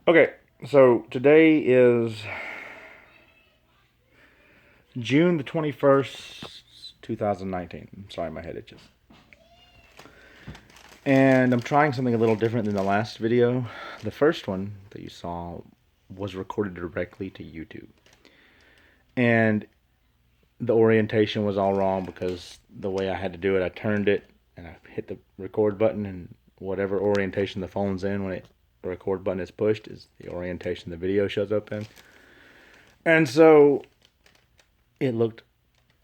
Okay, so today is June the 21st, 2019. I'm sorry, my head itches. And I'm trying something a little different than the last video. The first one that you saw was recorded directly to YouTube. And the orientation was all wrong because the way I had to do it, I turned it and I hit the record button, and whatever orientation the phone's in when the record button is pushed is the orientation the video shows up in. And so it looked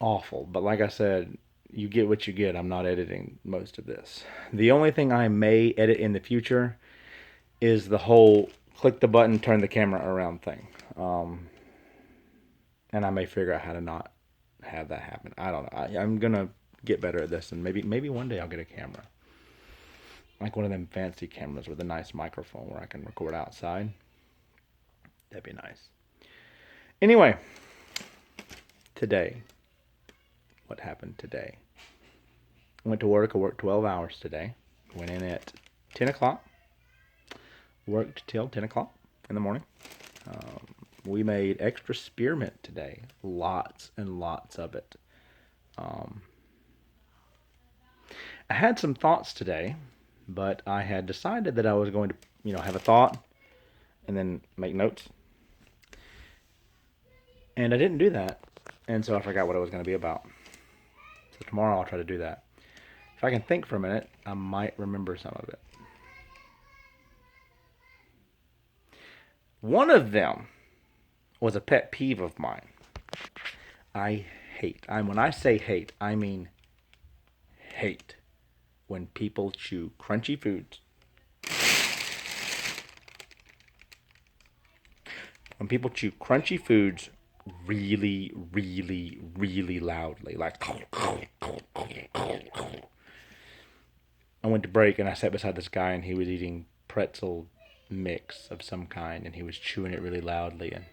awful. But like I said, you get what you get. I'm not editing most of this. The only thing I may edit in the future is the whole click the button, turn the camera around thing. And I may figure out how to not have that happen. I don't know. I'm gonna get better at this, and maybe one day I'll get a camera, like one of them fancy cameras with a nice microphone where I can record outside. That'd be nice. Anyway, today, what happened today? I went to work. I worked 12 hours today. Went in at 10 o'clock. Worked till 10 o'clock in the morning. We made extra spearmint today. Lots and lots of it. I had some thoughts today, but I had decided that I was going to, have a thought and then make notes. And I didn't do that. And so I forgot what it was going to be about. So tomorrow I'll try to do that. If I can think for a minute, I might remember some of it. One of them was a pet peeve of mine. I hate. When I say hate, I mean hate when people chew crunchy foods. When people chew crunchy foods really, really, really loudly, like. I went to break and I sat beside this guy and he was eating pretzel mix of some kind and he was chewing it really loudly, and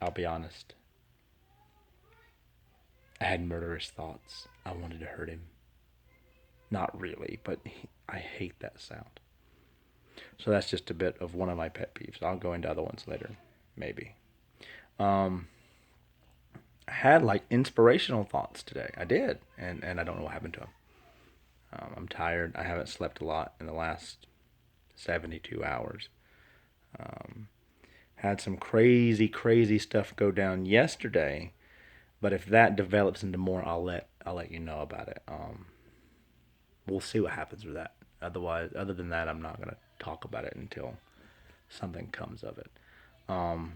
I'll be honest, I had murderous thoughts. I wanted to hurt him. Not really, but I hate that sound. So that's just a bit of one of my pet peeves. I'll go into other ones later, maybe. I had like inspirational thoughts today. I did, and I don't know what happened to them. I'm tired. I haven't slept a lot in the last 72 hours. Had some crazy, crazy stuff go down yesterday, but if that develops into more, I'll let you know about it. We'll see what happens with that. Other than that, I'm not gonna talk about it until something comes of it. I'm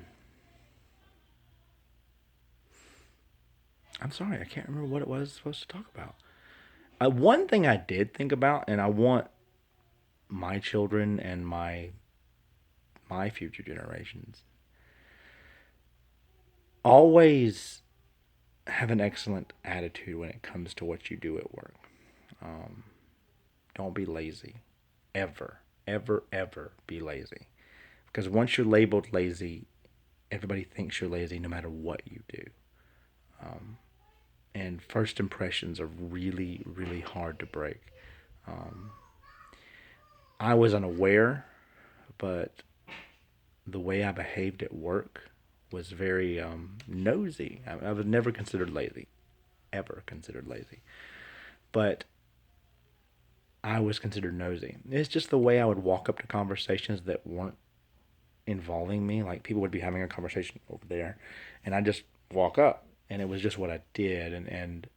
sorry, I can't remember what it was supposed to talk about. One thing I did think about, and I want my children and my future generations always have an excellent attitude when it comes to what you do at work. Don't be lazy. Ever, ever, ever be lazy. Because once you're labeled lazy, everybody thinks you're lazy no matter what you do. And first impressions are really, really hard to break. I was unaware, but the way I behaved at work was very nosy. I was never considered lazy, ever considered lazy. But I was considered nosy. It's just the way I would walk up to conversations that weren't involving me. Like people would be having a conversation over there, and I just walk up, and it was just what I did, and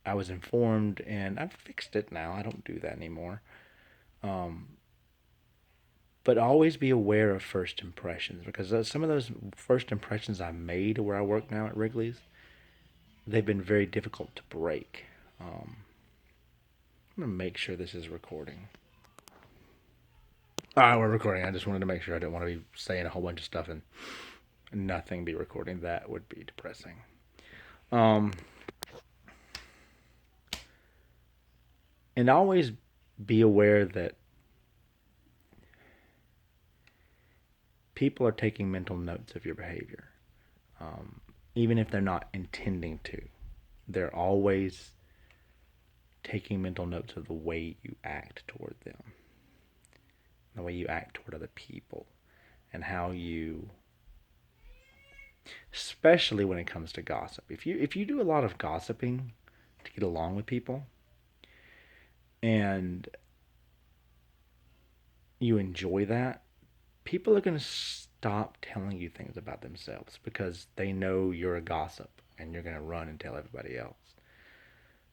I was informed, and I've fixed it now. I don't do that anymore. But always be aware of first impressions, because some of those first impressions I made where I work now at Wrigley's, they've been very difficult to break. I'm gonna make sure this is recording. We're recording. I just wanted to make sure. I didn't want to be saying a whole bunch of stuff and nothing be recording. That would be depressing. And always be aware that people are taking mental notes of your behavior. Even if they're not intending to, they're always taking mental notes of the way you act toward them. the way you act toward other people, and how you, especially when it comes to gossip. If you do a lot of gossiping to get along with people, and you enjoy that, people are going to stop telling you things about themselves because they know you're a gossip and you're going to run and tell everybody else.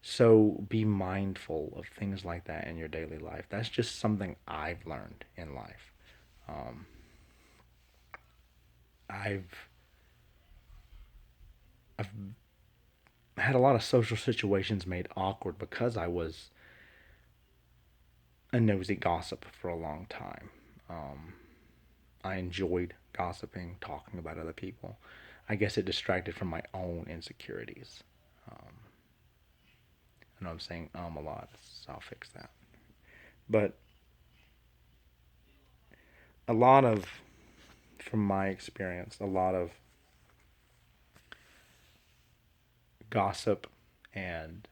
So be mindful of things like that in your daily life. That's just something I've learned in life. Um, I've I've had a lot of social situations made awkward because I was a nosy gossip for a long time. Um, I enjoyed gossiping, talking about other people. I guess it distracted from my own insecurities. Um, I know I'm saying a lot, so I'll fix that. But a lot of, from my experience, a lot of gossip and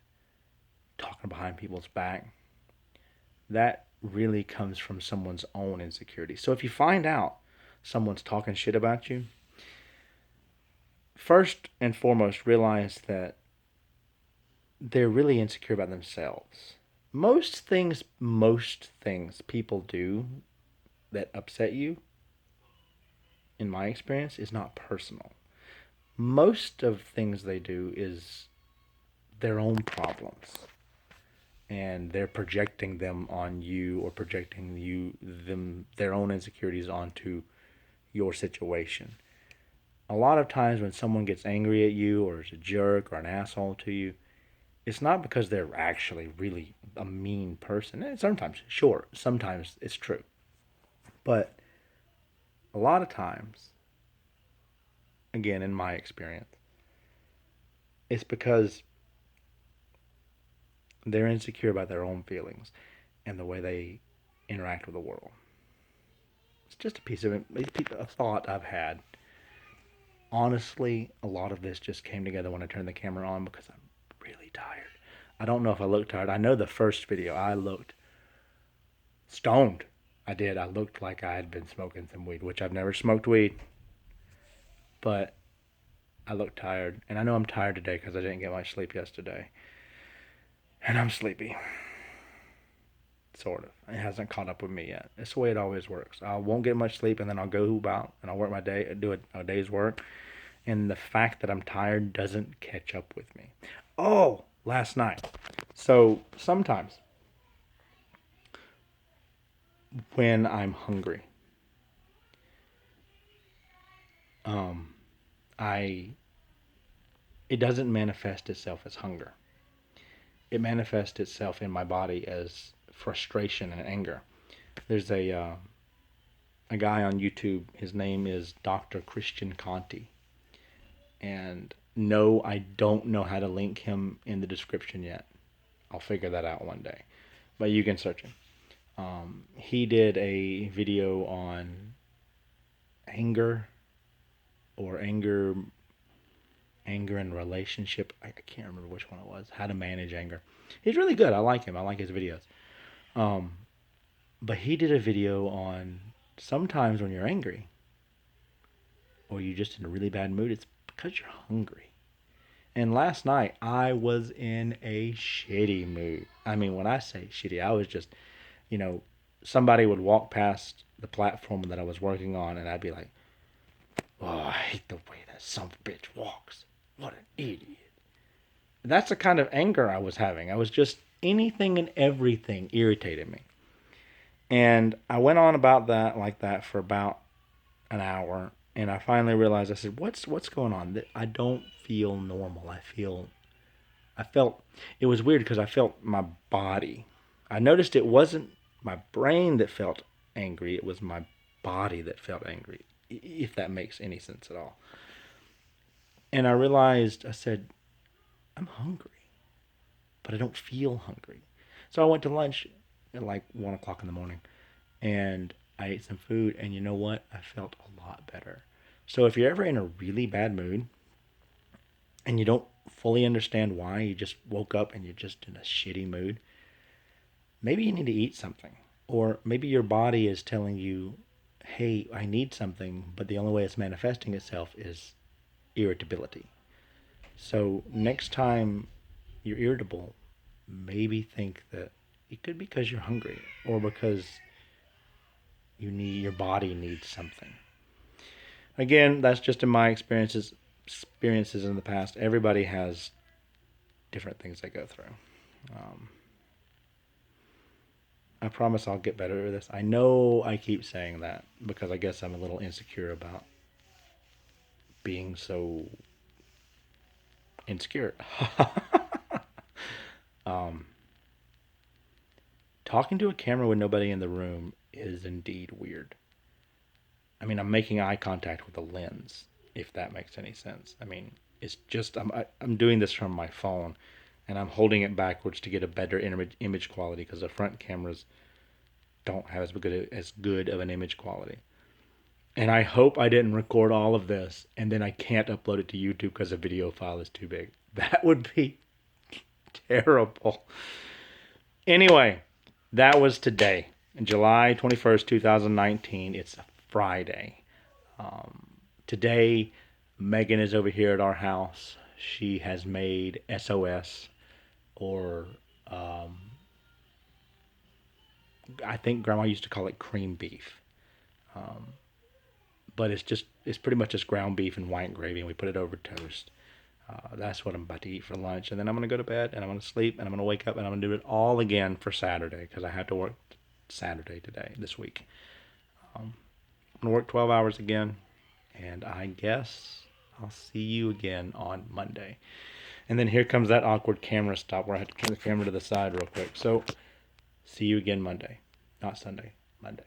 talking behind people's back, that really comes from someone's own insecurity. So if you find out someone's talking shit about you, first and foremost, realize that they're really insecure about themselves. Most things people do that upset you, in my experience, is not personal. Most of things they do is their own problems, and they're projecting them on you, or projecting their own insecurities onto your situation. A lot of times when someone gets angry at you or is a jerk or an asshole to you, it's not because they're actually really a mean person. And sometimes, sure, sometimes it's true. But a lot of times, again, in my experience, it's because they're insecure about their own feelings and the way they interact with the world. It's just a thought I've had. Honestly, a lot of this just came together when I turned the camera on because I'm really tired. I don't know if I looked tired. I know the first video I looked stoned. I did. I looked like I had been smoking some weed, which I've never smoked weed, but I looked tired. And I know I'm tired today because I didn't get much sleep yesterday. And I'm sleepy. Sort of. It hasn't caught up with me yet. It's the way it always works. I won't get much sleep, and then I'll go about and I'll work my day, do a day's work, and the fact that I'm tired doesn't catch up with me. Oh, last night. So sometimes when I'm hungry, um, I it doesn't manifest itself as hunger. It manifests itself in my body as frustration and anger. There's a guy on YouTube. His name is Dr. Christian Conti, and no, I don't know how to link him in the description yet. I'll figure that out one day, but you can search him. He did a video on anger, or anger and relationship. I can't remember which one it was. How to manage anger. He's really good. I like him. I like his videos. Um, but he did a video on sometimes when you're angry or you're just in a really bad mood, it's because you're hungry. And last night I was in a shitty mood. I mean, when I say shitty, I was just, you know, somebody would walk past the platform that I was working on, and I'd be like, "Oh, I hate the way that son of a bitch walks. What an idiot." That's the kind of anger I was having. I was just, anything and everything irritated me. And I went on about that like that for about an hour, and I finally realized, I said, "What's going on? I don't feel normal. I felt it was weird because I felt my body. I noticed it wasn't my brain that felt angry, it was my body that felt angry, if that makes any sense at all." And I realized, I said, "I'm hungry, but I don't feel hungry." So I went to lunch at like 1 o'clock in the morning, and I ate some food, and you know what? I felt a lot better. So if you're ever in a really bad mood and you don't fully understand why, you just woke up and you're just in a shitty mood, maybe you need to eat something. Or maybe your body is telling you, hey, I need something, but the only way it's manifesting itself is irritability. So next time you're irritable, maybe think that it could be because you're hungry or because your body needs something. Again, that's just in my experiences in the past. Everybody has different things they go through. Um, I promise I'll get better at this. I know I keep saying that because I guess I'm a little insecure about being so insecure. um, Talking to a camera with nobody in the room is indeed weird. I mean, I'm making eye contact with a lens, if that makes any sense. I mean, it's just I'm doing this from my phone, and I'm holding it backwards to get a better image quality because the front cameras don't have as good of an image quality. And I hope I didn't record all of this and then I can't upload it to YouTube because the video file is too big. That would be terrible. Anyway, that was today, July 21st, 2019. It's a Friday. Today, Megan is over here at our house. She has made SOS, or I think Grandma used to call it cream beef. But it's pretty much just ground beef and white gravy, and we put it over toast. That's what I'm about to eat for lunch, and then I'm gonna go to bed, and I'm gonna sleep, and I'm gonna wake up, and I'm gonna do it all again for Saturday because I had to work Saturday this week. I'm gonna work 12 hours again, and I guess I'll see you again on Monday. And then here comes that awkward camera stop where I have to turn the camera to the side real quick. So, see you again Monday, not Sunday, Monday.